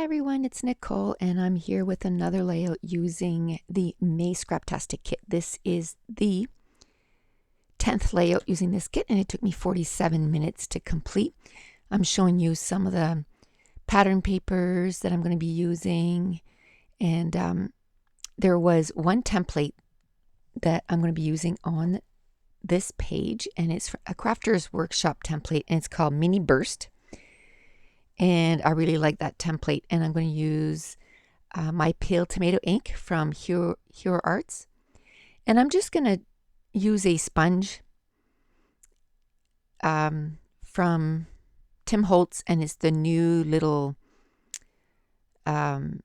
Hi everyone, it's Nicole and I'm here with another layout using the May Scraptastic kit. This is the 10th layout using this kit and it took me 47 minutes to complete. I'm showing you some of the pattern papers that I'm going to be using, and there was one template that I'm going to be using on this page, and it's a crafter's workshop template and it's called Mini Burst. And I really like that template, and I'm going to use my pale tomato ink from Hero Arts, and I'm just going to use a sponge from Tim Holtz, and it's the new little inker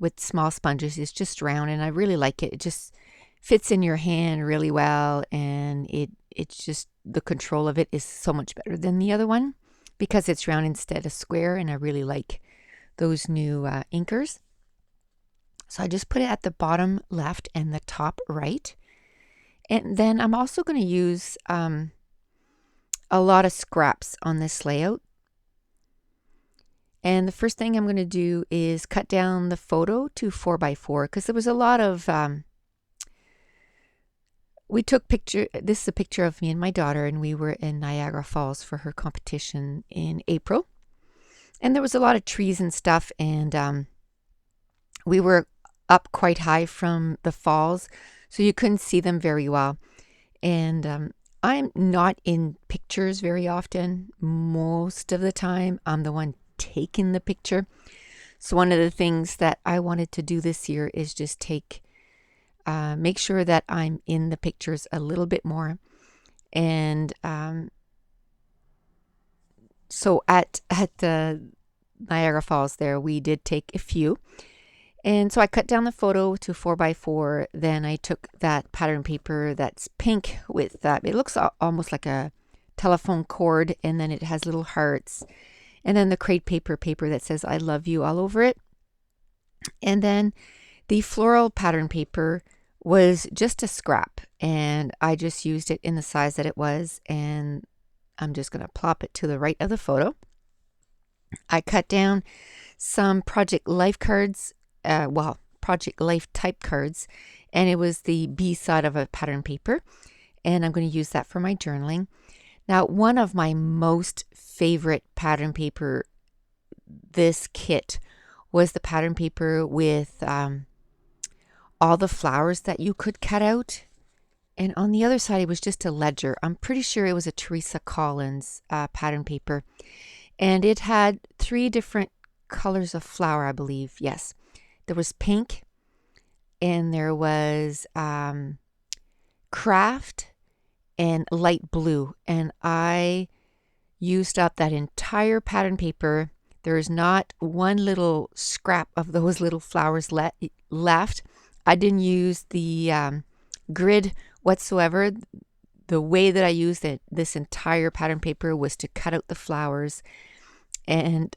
with small sponges. It's just round and I really like it. It just fits in your hand really well, and it's just, the control of it is so much better than the other one because it's round instead of square, and I really like those new inkers. So I just put it at the bottom left and the top right. And then I'm also going to use a lot of scraps on this layout. And the first thing I'm going to do is cut down the photo to 4x4 because there was a lot of we took this is a picture of me and my daughter, and we were in Niagara Falls for her competition in April. And there was a lot of trees and stuff, and we were up quite high from the falls, so you couldn't see them very well. And I'm not in pictures very often. Most of the time, I'm the one taking the picture. So one of the things that I wanted to do this year is just make sure that I'm in the pictures a little bit more. And so at the Niagara Falls there, we did take a few. And so I cut down the photo to 4x4. Then I took that pattern paper that's pink with it looks almost like a telephone cord, and then it has little hearts. And then the crepe paper that says I love you all over it. And then the floral pattern paper was just a scrap, and I just used it in the size that it was, and I'm just going to plop it to the right of the photo. I cut down some Project Life cards, Project Life type cards, and it was the B side of a pattern paper, and I'm going to use that for my journaling. Now, one of my most favorite pattern paper this kit was the pattern paper with all the flowers that you could cut out, and on the other side it was just a ledger. I'm pretty sure it was a Teresa Collins pattern paper, and it had 3 different colors of flower, I believe. Yes, there was pink, and there was craft and light blue, and I used up that entire pattern paper. There's not one little scrap of those little flowers left. I didn't use the grid whatsoever. The way that I used this entire pattern paper was to cut out the flowers, and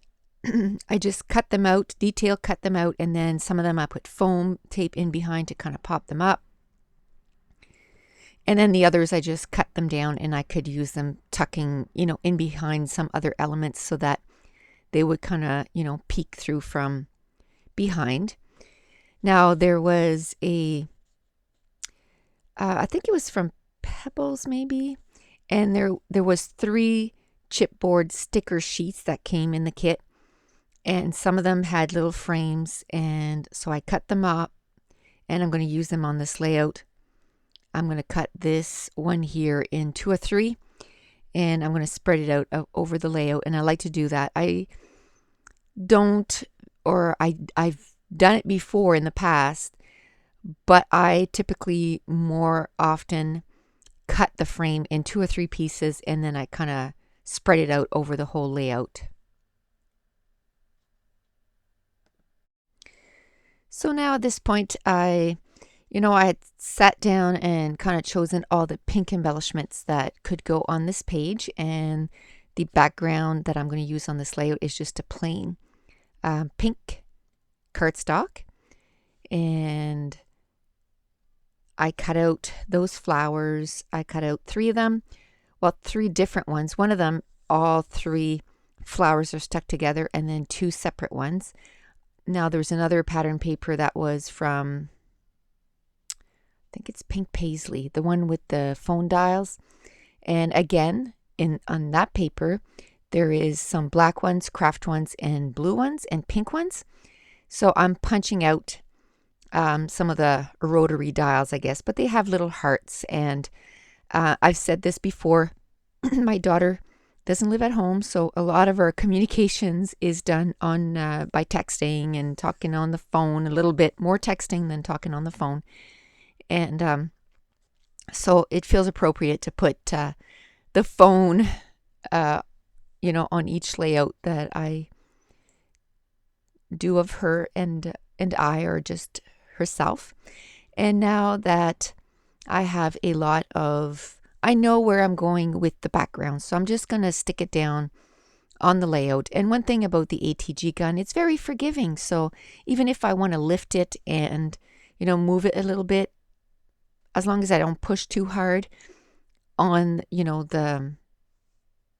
I just cut them out, cut them out, and then some of them I put foam tape in behind to kind of pop them up. And then the others I just cut them down, and I could use them tucking, in behind some other elements so that they would kind of, peek through from behind. Now there was I think it was from Pebbles maybe, and there was 3 chipboard sticker sheets that came in the kit, and some of them had little frames, and so I cut them up, and I'm going to use them on this layout. I'm going to cut this one here in 2 or 3, and I'm going to spread it out over the layout, and I like to do that. I've done it before in the past, but I typically more often cut the frame in 2 or 3 pieces, and then I kind of spread it out over the whole layout. So now at this point, I had sat down and kind of chosen all the pink embellishments that could go on this page, and the background that I'm going to use on this layout is just a plain pink cardstock, and I cut out those flowers. I cut out 3 of them, 3 different ones. One of them, all 3 flowers are stuck together, and then 2 separate ones. Now there's another pattern paper that was from, I think it's pink paisley, the one with the phone dials. And again, on that paper, there is some black ones, craft ones, and blue ones, and pink ones. So I'm punching out some of the rotary dials, I guess, but they have little hearts. And I've said this before, my daughter doesn't live at home, so a lot of our communications is done on by texting and talking on the phone, a little bit more texting than talking on the phone. And so it feels appropriate to put the phone, on each layout that I do of her and I, or just herself. And now that I have a lot of, I know where I'm going with the background, so I'm just going to stick it down on the layout. And one thing about the ATG gun, it's very forgiving. So even if I want to lift it and, move it a little bit, as long as I don't push too hard on, the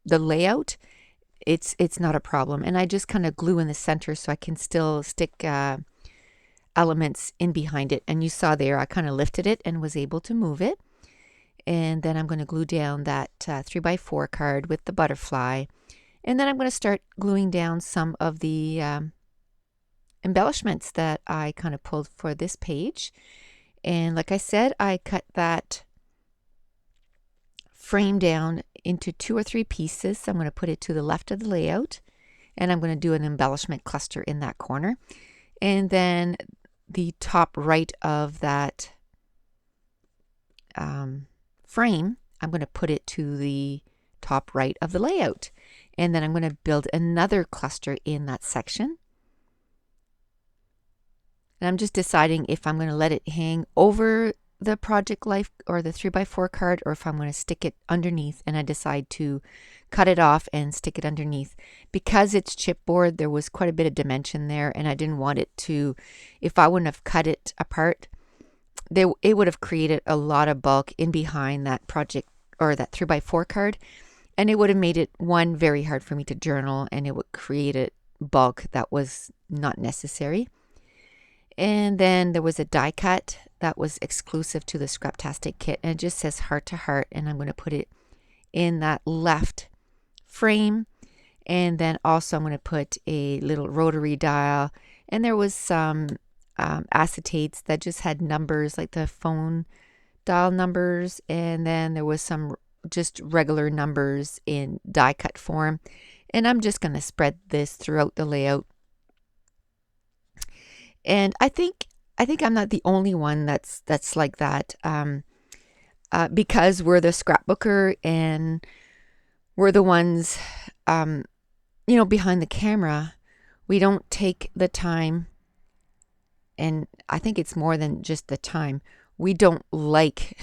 layout, it's not a problem. And I just kind of glue in the center so I can still stick elements in behind it. And you saw there, I kind of lifted it and was able to move it. And then I'm going to glue down that 3x4 card with the butterfly. And then I'm going to start gluing down some of the embellishments that I kind of pulled for this page. And like I said, I cut that frame down into 2 or 3 pieces. I'm going to put it to the left of the layout, and I'm going to do an embellishment cluster in that corner. And then the top right of that frame, I'm going to put it to the top right of the layout. And then I'm going to build another cluster in that section. And I'm just deciding if I'm going to let it hang over the project life or the 3x4 card, or if I'm going to stick it underneath. And I decide to cut it off and stick it underneath. Because it's chipboard, there was quite a bit of dimension there, and I didn't want it to, if I wouldn't have cut it apart, it would have created a lot of bulk in behind that project or that 3x4 card. And it would have made it, one, very hard for me to journal, and it would create a bulk that was not necessary. And then there was a die cut that was exclusive to the Scraptastic kit, and it just says heart to heart, and I'm going to put it in that left frame. And then also I'm going to put a little rotary dial, and there was some acetates that just had numbers like the phone dial numbers, and then there was some just regular numbers in die cut form. And I'm just going to spread this throughout the layout. And I think I'm not the only one that's like that, because we're the scrapbooker and we're the ones, behind the camera. We don't take the time, and I think it's more than just the time. We don't like,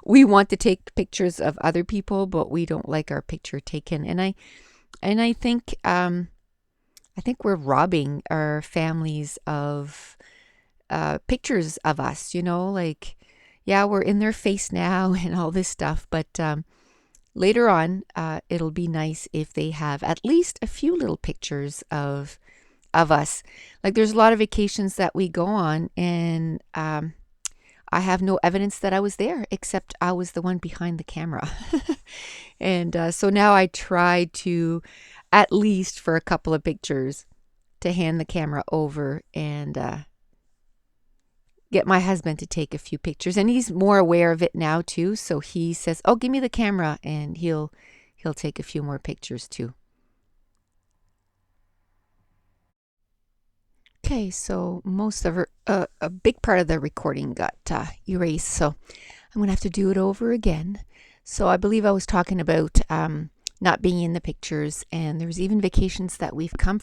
we want to take pictures of other people, but we don't like our picture taken. And I think we're robbing our families of pictures of us, yeah, we're in their face now and all this stuff, but later on, it'll be nice if they have at least a few little pictures of us. Like there's a lot of vacations that we go on, and I have no evidence that I was there, except I was the one behind the camera. And so now I try to, at least for a couple of pictures, to hand the camera over and get my husband to take a few pictures. And he's more aware of it now too. So he says, "Oh, give me the camera," and he'll take a few more pictures too. Okay, so most of a big part of the recording got erased, so I'm going to have to do it over again. So I believe I was talking about not being in the pictures, and there's even vacations that we've come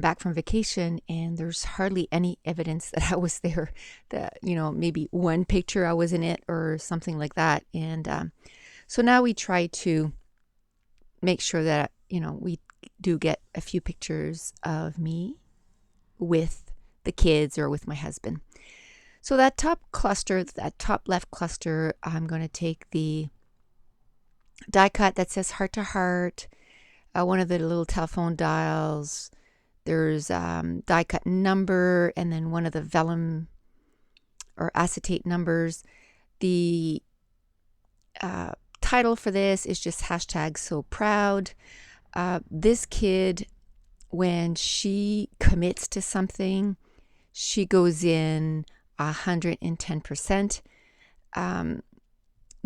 back from vacation, and there's hardly any evidence that I was there. That, maybe one picture I was in it or something like that. And so now we try to make sure that, we do get a few pictures of me with the kids or with my husband. So that top left cluster, I'm going to take the die cut that says heart to heart, one of the little telephone dials. There's die cut number, and then one of the vellum or acetate numbers. The title for this is just #SoProud. This kid, when she commits to something, she goes in 110%.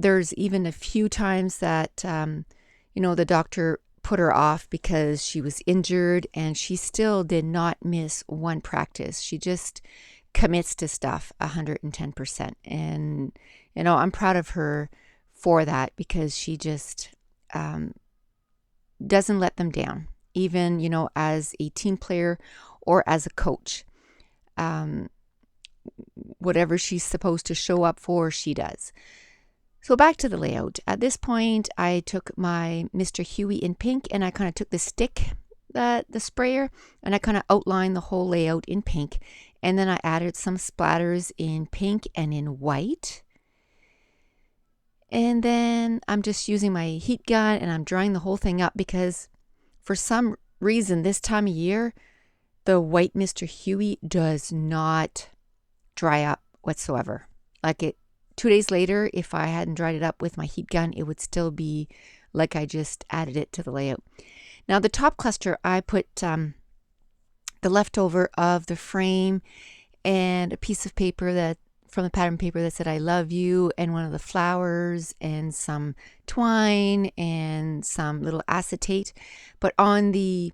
There's even a few times that, the doctor put her off because she was injured, and she still did not miss one practice. She just commits to stuff 110%. And, I'm proud of her for that, because she just doesn't let them down, even, as a team player or as a coach. Whatever she's supposed to show up for, she does. So back to the layout. At this point, I took my Mr. Huey in pink, and I kind of took the stick, the sprayer, and I kind of outlined the whole layout in pink. And then I added some splatters in pink and in white. And then I'm just using my heat gun, and I'm drying the whole thing up, because for some reason this time of year, the white Mr. Huey does not dry up whatsoever. Like 2 days later, if I hadn't dried it up with my heat gun, it would still be like I just added it to the layout. Now the top cluster, I put the leftover of the frame and a piece of paper from the pattern paper that said "I love you," and one of the flowers, and some twine, and some little acetate. But on the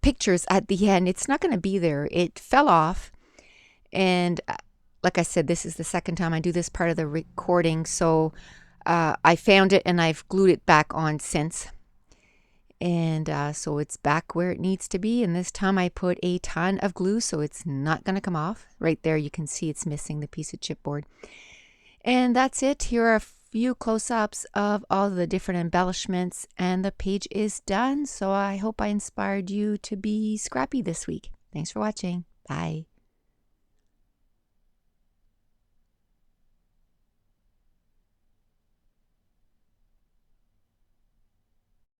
pictures at the end, it's not going to be there. It fell off, and like I said, this is the second time I do this part of the recording, so I found it and I've glued it back on since. And so it's back where it needs to be, and this time I put a ton of glue, so it's not going to come off. Right there you can see it's missing the piece of chipboard. And that's it. Here are a few close-ups of all the different embellishments, and the page is done. So I hope I inspired you to be scrappy this week. Thanks for watching. Bye.